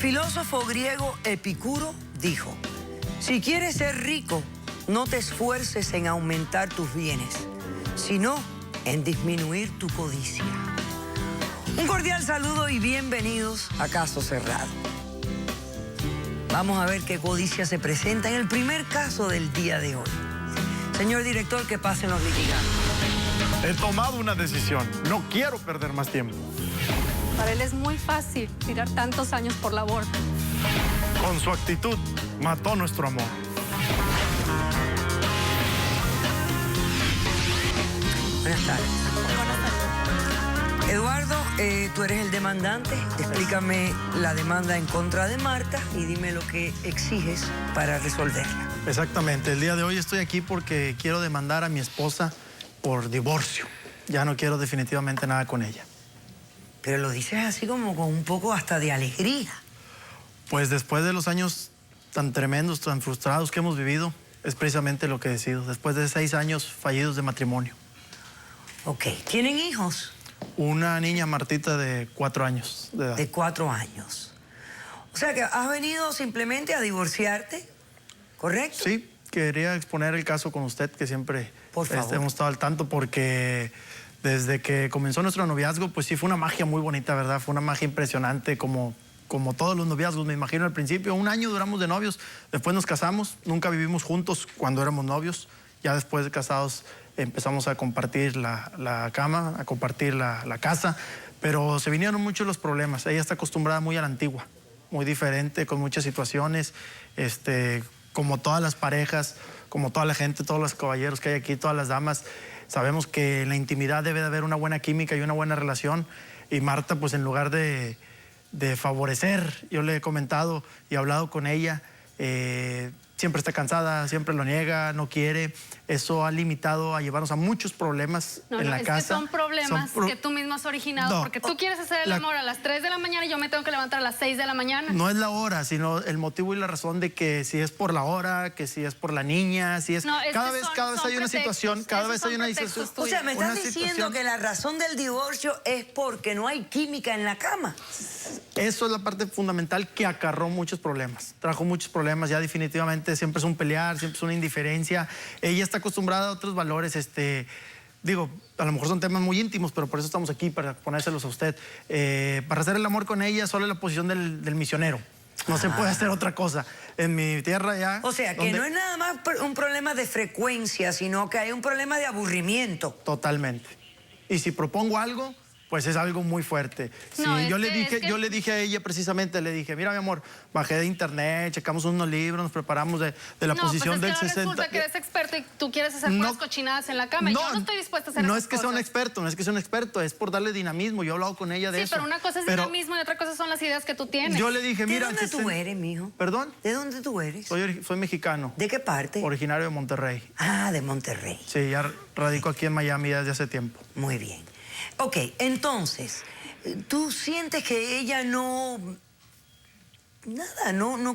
filósofo griego Epicuro dijo: si quieres ser rico, no te esfuerces en aumentar tus bienes, sino en disminuir tu codicia. Un cordial saludo y bienvenidos a Caso Cerrado. Vamos a ver qué codicia se presenta en el primer caso del día de hoy. Señor director, que pasen los litigantes. He tomado una decisión. No quiero perder más tiempo. Para él es muy fácil tirar tantos años por la borda. Con su actitud, mató nuestro amor. Buenas tardes. Eduardo, tú eres el demandante. Explícame la demanda en contra de Marta y dime lo que exiges para resolverla. Exactamente. El día de hoy estoy aquí porque quiero demandar a mi esposa por divorcio. Ya no quiero definitivamente nada con ella. Pero lo dices así como con un poco hasta de alegría. Pues después de los años tan tremendos, tan frustrados que hemos vivido, es precisamente lo que decido. Después de 6 años fallidos de matrimonio. Ok. ¿Tienen hijos? Una niña, Martita, de 4 años de edad. De 4 años. O sea que has venido simplemente a divorciarte, ¿correcto? Sí, quería exponer el caso con usted, que siempre Por favor. hemos estado al tanto, porque desde que comenzó nuestro noviazgo, pues sí, fue una magia muy bonita, ¿verdad? Fue una magia impresionante, como todos los noviazgos, me imagino al principio. 1 año duramos de novios, después nos casamos, nunca vivimos juntos cuando éramos novios. Ya después de casados empezamos a compartir la cama, a compartir la casa, pero se vinieron muchos los problemas. Ella está acostumbrada muy a la antigua, muy diferente, con muchas situaciones, como todas las parejas, como toda la gente, todos los caballeros que hay aquí, todas las damas. Sabemos que en la intimidad debe de haber una buena química y una buena relación. Y Marta, pues en lugar de favorecer, yo le he comentado y he hablado con ella, siempre está cansada, siempre lo niega, no quiere. Eso ha limitado a llevarnos a muchos problemas en la casa. Es que son problemas que tú mismo has originado, porque tú quieres hacer el amor a las 3 de la mañana y yo me tengo que levantar a las 6 de la mañana. No es la hora, sino el motivo y la razón de que si es por la hora, que si es por la niña, si es... No, cada vez hay una situación, cada vez hay una situación. O sea, me estás diciendo que la razón del divorcio es porque no hay química en la cama. Eso es la parte fundamental que acarró muchos problemas. Trajo muchos problemas, ya definitivamente siempre es un pelear, siempre es una indiferencia. Ella está acostumbrada a otros valores, digo, a lo mejor son temas muy íntimos, pero por eso estamos aquí, para ponérselos a usted. Para hacer el amor con ella, solo la posición del misionero. No se puede hacer otra cosa. En mi tierra ya... O sea, que no es nada más un problema de frecuencia, sino que hay un problema de aburrimiento. Totalmente. Y si propongo algo, pues es algo muy fuerte. No, yo le dije a ella precisamente, le dije, mira, mi amor, bajé de internet, checamos unos libros, nos preparamos de la posición del 60. Resulta que eres experto y tú quieres hacer unas cochinadas en la cama. Yo no estoy dispuesta a hacer No esas es que sea un cosas. experto, no es que sea un experto, es por darle dinamismo. Yo he hablado con ella de eso. Sí, pero una cosa es dinamismo y otra cosa son las ideas que tú tienes. Yo le dije, mira... ¿De dónde tú eres, mijo? ¿Perdón? ¿De dónde tú eres? Soy mexicano. ¿De qué parte? Originario de Monterrey. Ah, de Monterrey. Sí, ya radico aquí en Miami desde hace tiempo. Muy bien. Ok, entonces, ¿tú sientes que ella no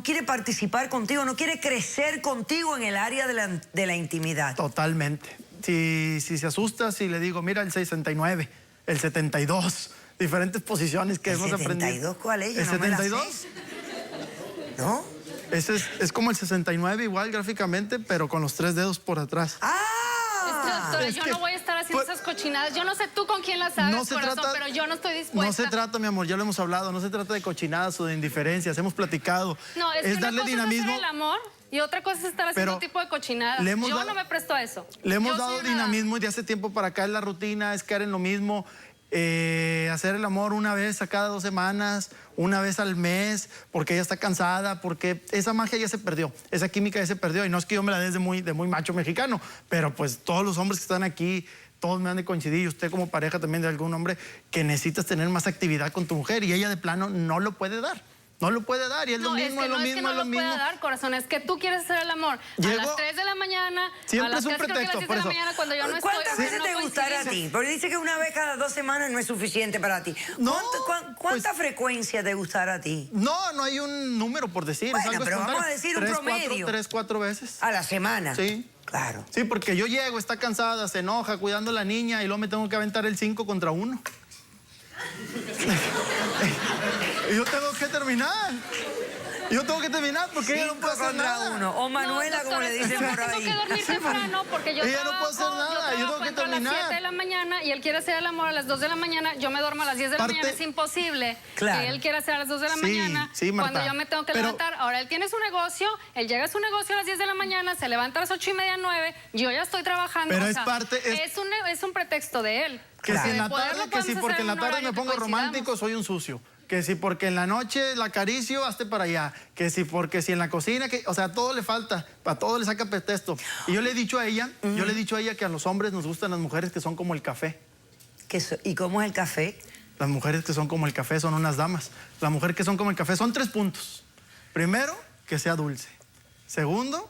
quiere participar contigo, no quiere crecer contigo en el área de la intimidad? Totalmente. Si se asusta, si le digo, mira, el 69, el 72, diferentes posiciones que hemos aprendido. ¿El 72 cuál es? ¿El 72? ¿No? Ese es como el 69 igual gráficamente, pero con los 3 dedos por atrás. ¡Ah! Doctora, yo no voy a estar haciendo esas cochinadas. Yo no sé tú con quién las hagas, corazón, pero yo no estoy dispuesta. No se trata, mi amor, ya lo hemos hablado, no se trata de cochinadas o de indiferencias, hemos platicado. No, es que darle una cosa dinamismo. es hacer el amor y otra cosa es estar haciendo un tipo de cochinadas. Yo no me presto a eso. Le hemos dado dinamismo y de hace tiempo para acá es la rutina, es caer en lo mismo. Hacer el amor una vez a cada 2 semanas, una vez al mes, porque ella está cansada, porque esa magia ya se perdió, esa química ya se perdió. Y no es que yo me la dé de muy macho mexicano, pero pues todos los hombres que están aquí, todos me han de coincidir, y usted como pareja también de algún hombre, que necesitas tener más actividad con tu mujer y ella de plano no lo puede dar. No lo puede dar y es lo mismo, es lo mismo, es lo mismo. No lo puede dar, corazón, es que tú quieres hacer el amor a las 3 de la mañana, siempre a las es un 3, pretexto, creo que a las 10 de la mañana cuando yo no estoy. ¿Cuántas veces te gustará a ti? Porque dice que una vez cada 2 semanas no es suficiente para ti. ¿Cuánta frecuencia te gustará a ti? No hay un número por decir. Bueno, es algo pero espontáneo. vamos a decir un promedio. 3, 4 veces. ¿A la semana? Sí. Claro. Sí, porque yo llego, está cansada, se enoja, cuidando a la niña y luego me tengo que aventar el 5 contra 1. Y yo tengo que terminar. Yo tengo que terminar porque ella no puede hacer nada. 1. O Manuela, como le dicen por ahí. Tengo que dormir temprano porque yo Ella no puede hacer nada, yo tengo que entro a las terminar. 7 de la mañana y él quiere hacer el amor a las 2 de la mañana. Yo me duermo a las 10 de la mañana, es imposible. Claro. Que él quiera hacer a las 2 de la Sí, mañana sí, Marta. cuando yo me tengo que Pero- levantar. Ahora él tiene su negocio, él llega a su negocio a las 10 de la mañana, se levanta a las 8:30, 9. Yo ya estoy trabajando. Pero o es sea, parte- es un pretexto de él. Que Claro. si en la De poderlo tarde, que podemos si hacer porque en la un tarde horario me que pongo coincidamos. romántico, soy un sucio. Que si porque en la noche la acaricio, hazte para allá. Que si porque si en la cocina, que, o sea, todo le falta, para todo le saca pretexto. Y yo le he dicho a ella, que a los hombres nos gustan las mujeres que son como el café. ¿Y cómo es el café? Las mujeres que son como el café son unas damas. Las mujeres que son como el café son 3 puntos. Primero, que sea dulce. Segundo,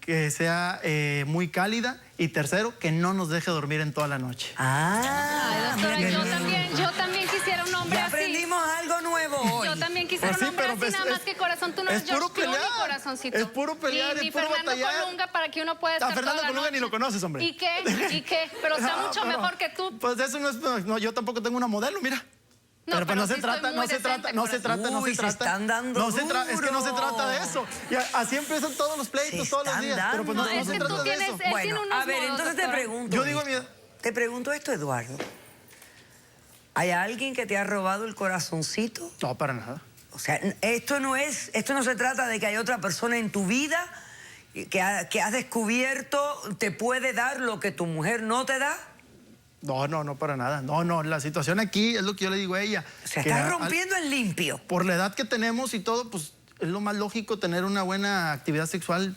que sea muy cálida. Y tercero, que no nos deje dormir en toda la noche. Ah, Ay, doctora, mira qué yo también quisiera un hombre Ya así. aprendimos algo nuevo hoy. Yo también quisiera Pues sí, un hombre pero así, pues nada más que corazón, tú no es eres George puro Clooney, pelear. corazoncito. Es puro pelear, Ni es puro Fernando batallar. Colunga para que uno pueda estar A Fernando toda la Colunga ni noche. lo conoces, hombre. ¿Y qué? ¿Y qué? Pero está No, mucho pero- mejor que tú. Pues eso no es... No, yo tampoco tengo una modelo, mira. Pero pues no se sí trata, estoy no muy se trata, decente, no se corazón. trata, no Uy, se se trata. están dando No se trata, es que no se duro. trata de eso. Y así empiezan todos los pleitos Se todos los están días. Pero pues no, dando. no Es se que tú trata de tienes- eso. él tiene Bueno, unos a ver, modos, entonces te doctora. pregunto. Yo digo, mira, Te pregunto esto, Eduardo. ¿Hay alguien que te ha robado el corazoncito? no, para nada. O sea, esto no se trata de que hay otra persona en tu vida que has descubierto te puede dar lo que tu mujer no te da. No, para nada. No, la situación aquí es lo que yo le digo a ella. O sea, que estás rompiendo el limpio. por la edad que tenemos y todo, pues es lo más lógico tener una buena actividad sexual,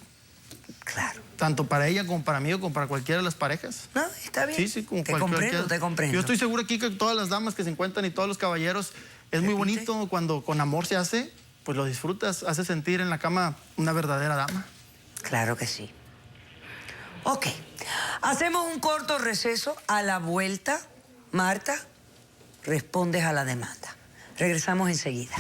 Claro. tanto para ella como para mí o como para cualquiera de las parejas. No, está bien. Sí, como te cualquiera. comprendo. Yo estoy seguro aquí que todas las damas que se encuentran y todos los caballeros, es muy Repite. bonito cuando con amor se hace, pues lo disfrutas, hace sentir en la cama una verdadera dama. Claro que sí. Ok. Hacemos un corto receso. A la vuelta, Marta, respondes a la demanda. Regresamos enseguida.